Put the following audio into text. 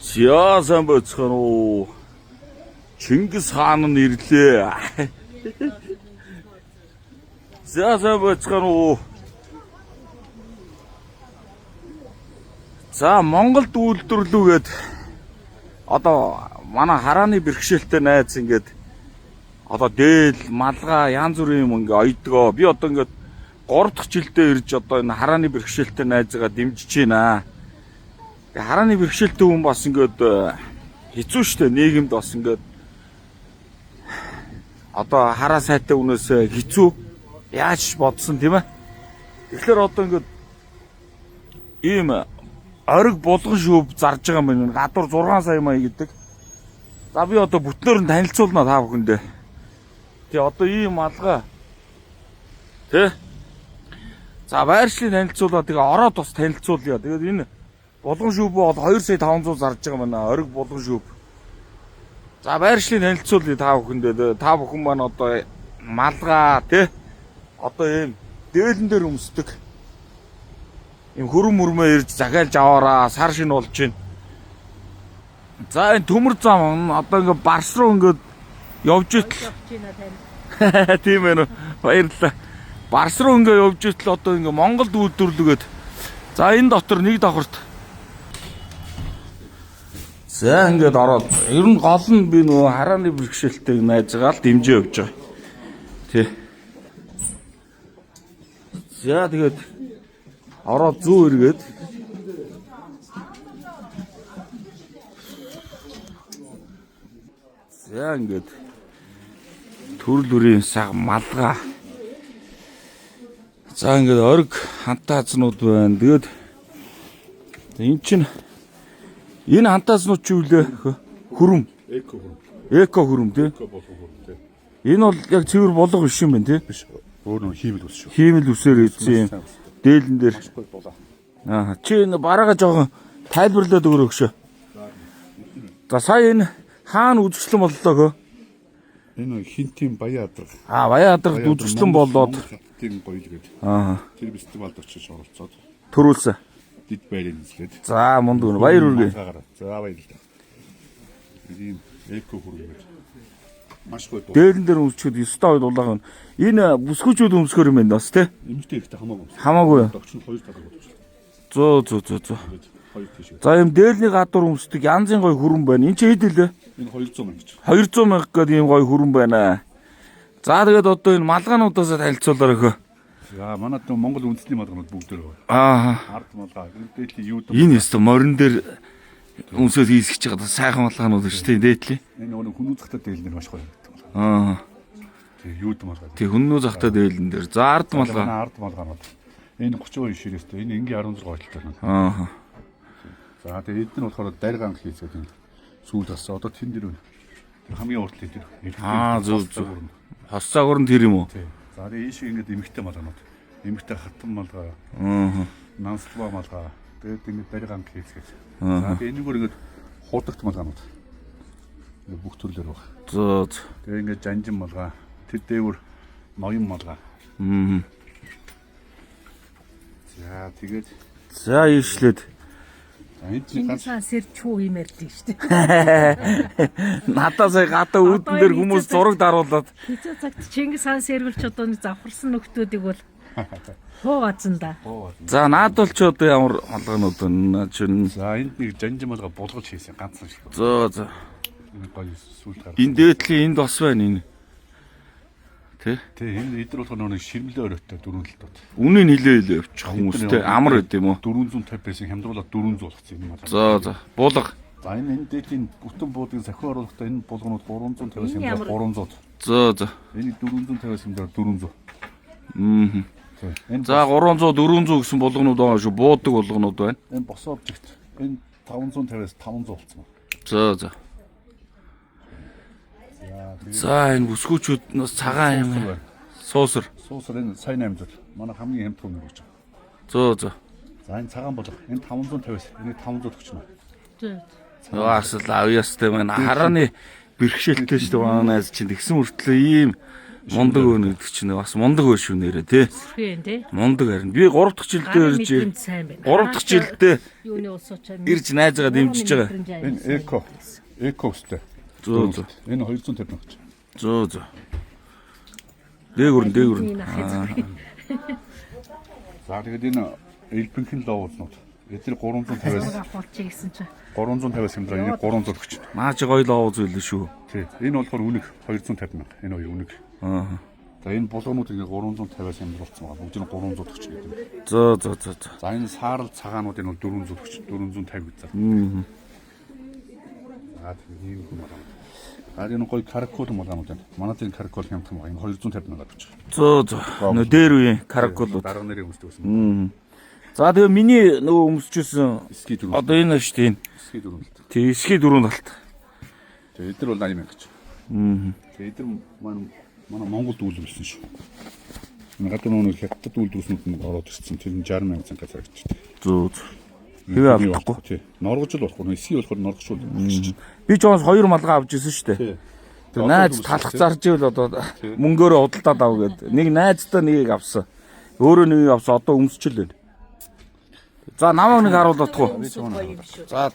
За сайн байцгаана уу. Чингис хаан нь ирлээ. За сайн байцгаана уу. За Монголд үйлдвэрлүүгээд одоо манай харааны бэрхшээлтэй найз ингээд одоо дээл малгай янз бүрийн юм ингээ ойдгоо. Би одоо ингээд 3 дахь жилдээ ирж одоо энэ харааны бэрхшээлтэй найзгаа дэмжиж байна. Харааны бэрхшээлтэй хүн бас ингээд хэцүү шттэ нийгэмд бас ингээд одоо хараа сайтай хүнээс хэцүү яаж бодсон тийм ээ. Тэгэхээр одоо ингээд ийм ориг булган шүүв зарж байгаа юм байна. Гадуур 6 сая мая гэдэг. За би одоо бүтнээр нь танилцуулна та бүхэндээ. Тэгээ одоо ийм алгаа тий. За байршлыг танилцуулаад тэгээ ороод бас танилцуулъя. Тэгээд энэ булган шүүв бол 2 сая 500 зарж байгаа байна. Ориг булган шүүв. За байршлыг танилцуулъя та бүхэндээ. Та бүхэн маань одоо малгай тий. Одоо ийм дээлэн дээр өмсдөг. Ийм хөрөн мөрмөө ирж захиалж аваараа сар шин болж байна. За энэ төмөр зам одоо ингээ барс руу ингээ явж итэл тийм ээ. Баярлалаа. Барс руу ингээ явж итэл одоо ингээ Монголд үйлдвэрлэгээд за энэ дотор нэг давхарт. За ингээд ороод ер нь гол нь би нөгөө харааны бэрхшээлтэй найзгаа л дэмжиж явж байгаа. Тий. За тэгээд ороод зүү эргээд за ингээд төрөл бүрийн саг малгай. За ингээд ориг хантаазнууд байна. Тэгээд эн чинь энэ хантаазнууд чи үлээ хөрөм. Эко хөрөм тий. Энэ бол яг цэвэр болго биш юм байна тий. Биш. Өөр нэг хиймэл ус шүү. Хиймэл үсээр ийдсэн юм. Дээлэн дээр. Аа чи энэ бараага жоохон тайлбарлаад өгөрөө өгшөө. За сая энэ хаана үзэсгэлэн боллоо хөө? Энэ хинтийн Баян Адраг. Аа Баян Адрагт үзэсгэлэн болоод тийм гоё л гээд. Аа Тэр фестивалд очиж оролцоод төрүүлсэн. дид байрыг нэслээд. За мундаг нь баяр үргээ. За баярлалаа. ийм эко хөрөнгө. Маш гоё. Дээлэн дээр өмсчихэд 9 тав дулаах нь энэ бүсгүүчүүд өмсгөр юм байна бас тий. Эмэгтэй ихтэй хамаагүй. Хамаагүй. Догч нь 2 талаар болж байна. Зөө. Хоёр тийш. За юм дээлний гадуур өмсдөг янзын гоё хүрэн байна. Энд чи хэд хэлээ? Энэ 200 мянга гэж. 200 мянга гэдэг ийм гоё хүрэн байна. За тэгээд одоо энэ малгаануудаас танилцуулаарай хөө. За манайд Монгол үндэсний малгаанууд бүгд дээр байна. Аа. Ард малгай, дээдлийн юуд. Энэ өстө морин дээр өмсөж хийсгэж байгаа сайхан малгаанууд шүү дээ дээдлийн. Энэ өөрөө хүн үзэхтэй дээлнэр маш гоё гэдэг. Аа. Тэг юуд малгай. Тэг хүннүү захтай дээлэн дээр. За ард малгай. Ард малгаанууд. Энэ 32 ширээстэй. Энэ ингийн 16 гойлтой байна. Аа. За тэгээд эдгээр нь болохоор дарганг хийцээд энэ сүүл тасаа. Одоо тэн дээр байна. Тэр хамгийн уртлын дээр. Аа зөв. Хос загвар нь тэр юм уу? Тий. За тэгээд ийшээ ингээд эмхтэй малгаанууд. Эмхтэй хатан малгай. Аа. Нанслава малгай. Тэгээд ингээд дарганг хийцгээд. За тэгээд энэгээр ингээд худагт малгаанууд. Ингээд бүх төрлөөр баг. Зөө. Тэгээд ингээд жанжин малгай. Тэр дээвэр ноён малгай. Аа. За тэгээд За ийшлээд. Чингис хаан сэрч хүү имэрдэг шүү дээ. Надаа сая гадаа үүдэн дээр хүмүүс зураг даруулад. Хэцүү цагт Чингис хаан сэргэлч одоо нэг завхарсан нөхдүүдийг бол хуугаацсан да. За наад бол ч одоо ямар малгаанууд байна чинь. за энд нэг жанжин малгай булгаж хийсэн ганцхан шиг. Зөө. Энэ гоё сүүл гар. Энэ дээдлийн энд бас байна энэ. Тэ? Тий, энэ эдгээр болохоор нэг ширмлээ өрөөтэй дөрвөн талууд. Үнийн хилээ явчих хүмүүстэй амар байд юм уу? 450 байсан хямдруулаад 400 болгоцсон юм байна. За. Булга. За энэ дээдлийн бүтэн буудыг сахиу оруулахдаа энэ булганууд 350-аас хямдраа 300. Зөө. Энийг 450-аас хямдраа 400. Аа. Энэ За 300 400 гэсэн булганууд байгаа шүү. Буудаг булганууд байна. энэ бос обжект. Энэ 550-аас 500 болсон байна. За. За энэ бүсгүүчүүд нас цагаан юм. Суусар. Суусар энэ сайн 800. Манай хамгийн хямд хүн гэж байна. Зөө. За энэ цагаан булга. Энэ 550-аас энийг 500 төгчнө. Яасл авьяастай байна. Харааны бэрхшээлтэй шүү дээ манай найз чинь тэгсэн мөртлөө ийм Мундаг өн гэдэг чинь бас мундаг өө шүү нэрэ тий. Эсвэн тий. Мундаг харин. Би 3 дахь жилдээ ирж Мэдрэмж сайн байна. 3 дахь жилдээ Юуны улс учраас ирж найзгаа дэмжиж байгаа. Энэ эко өстэй. Зөө зөө. Энэ 250 мянга гэж. Зөө зөө. Дээгүрэн. За тэгээд энэ элбэнхэн лоовзнууд эдгээр 350-аас болчих гэсэн чинь. 350-аас хэмдрээ энэ 300 өгч. Наа чи гоё лоо зүйл шүү. Тий. Энэ болохоор үнэг 250 мянга. Энэ хоёр үнэг. Аа. За энэ булганууд ингээ 350-аас хэмдруулсан байгаа. Бүгд нь 300 өгч гэдэг юм. Зөө. За энэ саарл цагаанууд энэ бол 400 өгч. 450 гэж. Аа тийм юм байна. А энэ гоё каракул малгаанууд байна. Манайд энэ каракул хямдхан байгаа. Энэ 250 мянга өгч. Зөө. Нөө дээр үе каракулууд. Дарга нэрийн өмсдөг байсан. За тэгээ миний нөгөө өмсчсэн Ски дөрөв. одоо энэ шүү дээ. Ски дөрөв. Тий, эсхий дөрөв талт. Тэгээ эдгээр бол 80 мянга гэж. Тэгээ эдгээр манай Монголд үйлдвэрлэсэн шүү. Энэ гадар нөгөө хятад үйлдвэрлэснүүд нь ороод ирсэн. Тэр нь 60 мянга цанга зарагдчих. Зөө. Хэвээ авахгүй. Тий. Норгож л болохгүй. Эсхий болохоор норгочул. Би ч онс 2 малгай авч ирсэн шүү дээ. Тий. Тэг найз талах зарж ивэл одоо мөнгөөрөө худалдаад ав гэд. Нэг найзтай нэгийг авсан. Өөрөө нэгийг авсан одоо өмсчил байна. За намайг нэг харуулдах уу? За